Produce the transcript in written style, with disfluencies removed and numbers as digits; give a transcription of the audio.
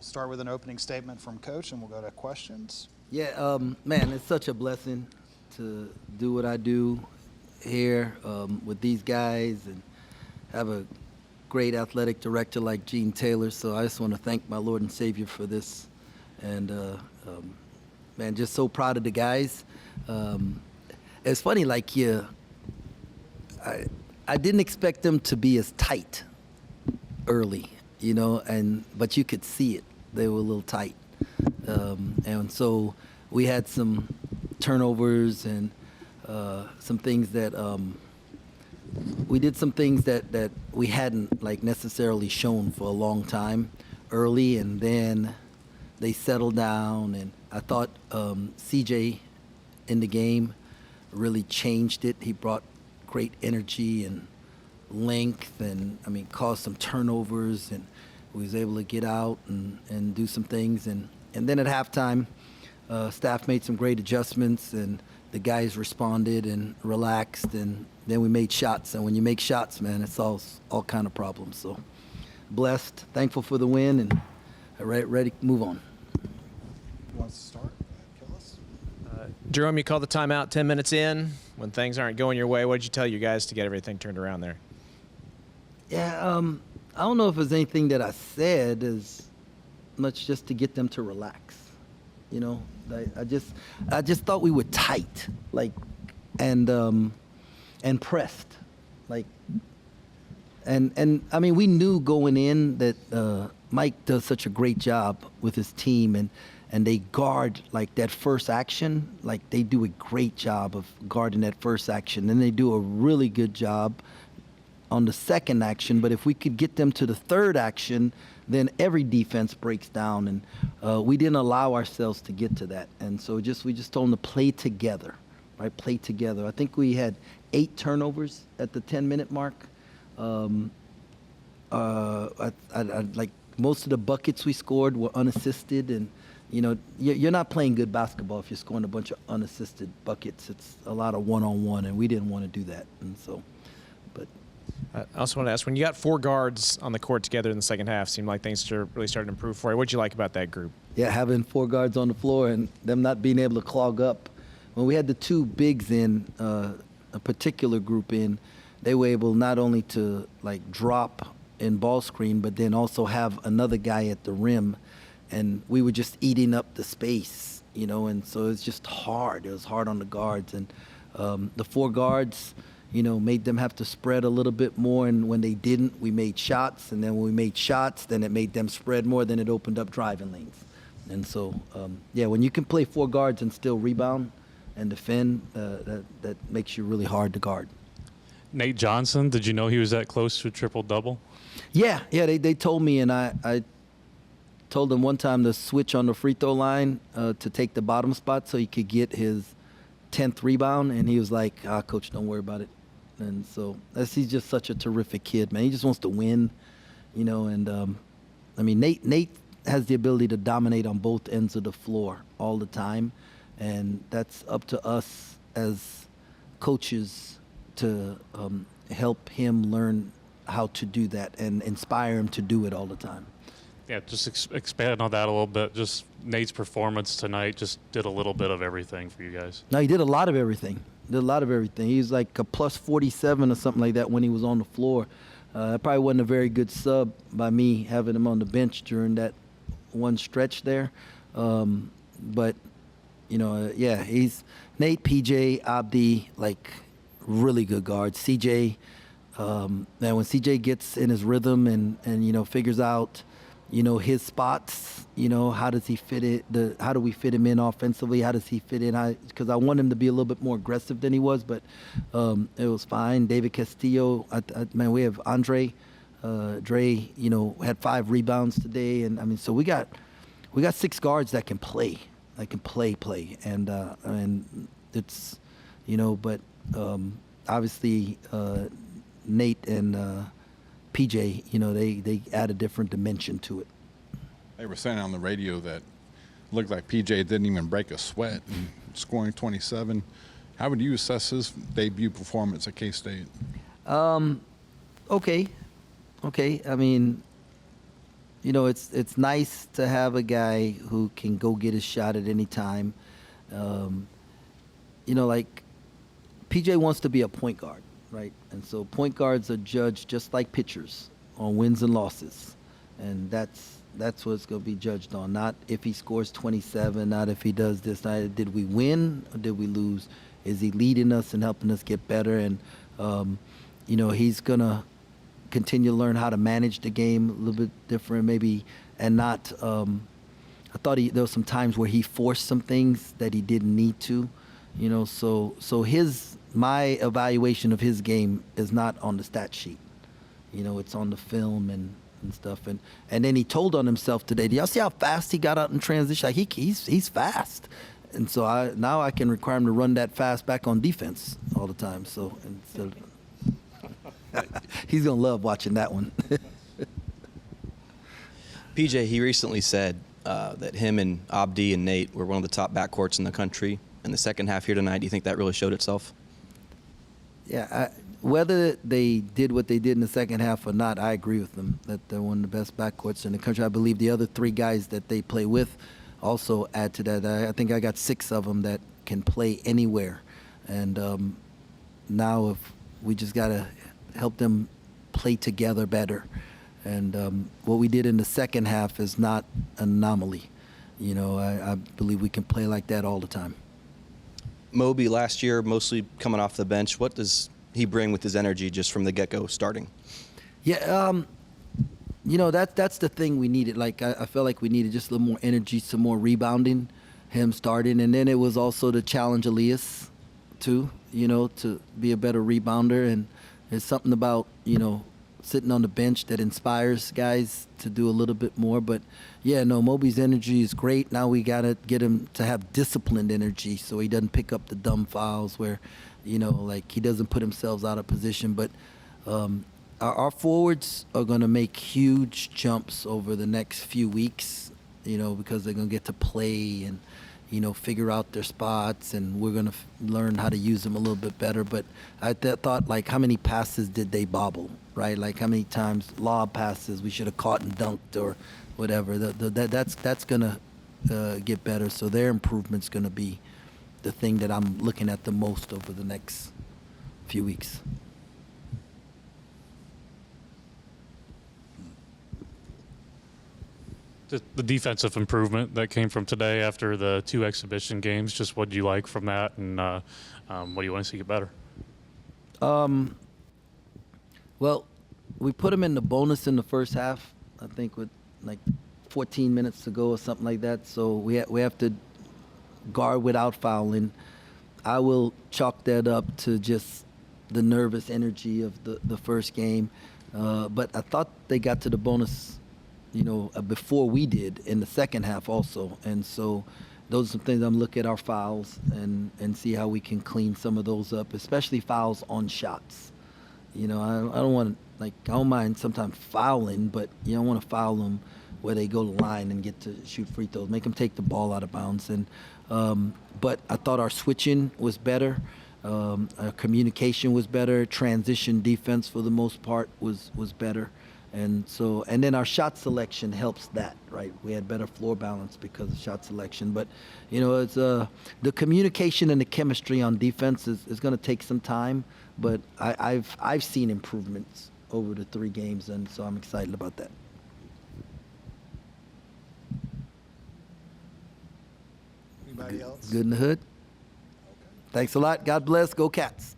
We'll start with an opening statement from Coach, and we'll go to questions. Yeah, man, it's such a blessing to do what I do here with these guys and have a great athletic director like Gene Taylor. So I just want to thank my Lord and Savior for this. And, man, just so proud of the guys. It's funny, like, I didn't expect them to be as tight early, you know, but you could see it. They were a little tight. And so we had some turnovers and some things that we did some things that we hadn't like necessarily shown for a long time early, and then they settled down. And I thought CJ in the game really changed it. He brought great energy and length, and I mean caused some turnovers, and we was able to get out and do some things. And then at halftime, staff made some great adjustments, and the guys responded and relaxed, and then we made shots. And when you make shots, man, it solves all kind of problems. So blessed, thankful for the win, and ready to move on. Who wants to start? Killis? Jerome, you called the timeout 10 minutes in. When things aren't going your way, what did you tell you guys to get everything turned around there? Yeah, I don't know if there's anything that I said as much just to get them to relax. You know, I just thought we were tight, like, and pressed, like, and I mean, we knew going in that Mike does such a great job with his team, and they guard like that first action, like they do a great job of guarding that first action, and they do a really good job on the second action. But if we could get them to the third action, then every defense breaks down, and we didn't allow ourselves to get to that. And so we just told them to play together, right? Play together. I think we had 8 turnovers at the 10-minute mark. Like most of the buckets we scored were unassisted, and you know, you're not playing good basketball if you're scoring a bunch of unassisted buckets. It's a lot of one-on-one, and we didn't want to do that. And so, but. I also want to ask, when you got 4 guards on the court together in the second half, seemed like things really started to improve for you. What did you like about that group? Yeah, having 4 guards on the floor and them not being able to clog up. When we had the 2 bigs in, a particular group in, they were able not only to like drop in ball screen, but then also have another guy at the rim, and we were just eating up the space, you know, and so it's just hard. It was hard on the guards, and the 4 guards, you know, made them have to spread a little bit more, and when they didn't, we made shots, and then when we made shots, then it made them spread more, then it opened up driving lanes. And so, yeah, when you can play 4 guards and still rebound and defend, that makes you really hard to guard. Nate Johnson, did you know he was that close to a triple-double? Yeah, they told me, and I told them one time to switch on the free throw line to take the bottom spot so he could get his 10th rebound, and he was like, Coach, don't worry about it. And so he's just such a terrific kid, man. He just wants to win, you know, and I mean, Nate has the ability to dominate on both ends of the floor all the time, and that's up to us as coaches to help him learn how to do that and inspire him to do it all the time. Yeah, just expand on that a little bit. Just Nate's performance tonight just did a little bit of everything for you guys. No, he did a lot of everything. He was like a plus 47 or something like that when he was on the floor. It probably wasn't a very good sub by me having him on the bench during that one stretch there. But, you know, yeah, he's Nate, PJ, Abdi, like really good guards. CJ, and when CJ gets in his rhythm and you know, figures out, you know, his spots, you know, how does he fit it? How do we fit him in offensively? How does he fit in? Because I want him to be a little bit more aggressive than he was, but it was fine. David Castillo, man, we have Andre, Dre, you know, had 5 rebounds today, and I mean, so we got 6 guards that can play, and it's, you know, but obviously Nate and PJ, you know, they add a different dimension to it. They were saying on the radio that looked like PJ didn't even break a sweat and scoring 27. How would you assess his debut performance at K-State? Okay. I mean, it's nice to have a guy who can go get his shot at any time. Like PJ wants to be a point guard, right? And so point guards are judged just like pitchers on wins and losses, and that's what it's going to be judged on. Not if he scores 27, not if he does this. Not did we win or did we lose? Is he leading us and helping us get better? And he's gonna continue to learn how to manage the game a little bit different, maybe, and not. I thought there was some times where he forced some things that he didn't need to, So my evaluation of his game is not on the stat sheet, it's on the film and stuff. And then he told on himself today. Do y'all see how fast he got out in transition? Like he's fast, and so now I can require him to run that fast back on defense all the time. So instead of, he's gonna love watching that one. PJ, he recently said that him and Abdi and Nate were one of the top backcourts in the country. In the second half here tonight, do you think that really showed itself? Yeah, whether they did what they did in the second half or not, I agree with them that they're one of the best backcourts in the country. I believe the other three guys that they play with also add to that. I think I got 6 of them that can play anywhere. And now if we just got to help them play together better. And what we did in the second half is not an anomaly. I believe we can play like that all the time. Moby last year, mostly coming off the bench. What does he bring with his energy just from the get-go starting? Yeah, that's the thing we needed. Like I felt like we needed just a little more energy, some more rebounding, him starting. And then it was also to challenge Elias too, to be a better rebounder. And there's something about, sitting on the bench that inspires guys to do a little bit more. But yeah, no, Moby's energy is great. Now we got to get him to have disciplined energy so he doesn't pick up the dumb fouls where, like he doesn't put himself out of position. But our forwards are going to make huge jumps over the next few weeks, because they're going to get to play and, figure out their spots, and we're going to learn how to use them a little bit better. But I thought, like, how many passes did they bobble, right? Like, how many times lob passes we should have caught and dunked or whatever. That's going to get better. So their improvement's going to be the thing that I'm looking at the most over the next few weeks. The defensive improvement that came from today after the 2 exhibition games, just what do you like from that, and what do you want to see get better? Well, we put them in the bonus in the first half, I think with like 14 minutes to go or something like that. So we have to guard without fouling. I will chalk that up to just the nervous energy of the first game. But I thought they got to the bonus before we did in the second half also. And so those are some things I'm looking at our fouls and see how we can clean some of those up, especially fouls on shots. I don't want to, I don't mind sometimes fouling, but you don't want to foul them where they go to the line and get to shoot free throws, make them take the ball out of bounds. And but I thought our switching was better. Our communication was better. Transition defense for the most part was better. And then our shot selection helps that, right? We had better floor balance because of shot selection. But, it's the communication and the chemistry on defense is going to take some time. But I've seen improvements over the 3 games, and so I'm excited about that. Anybody else? Good in the hood. Okay. Thanks a lot. God bless. Go Cats.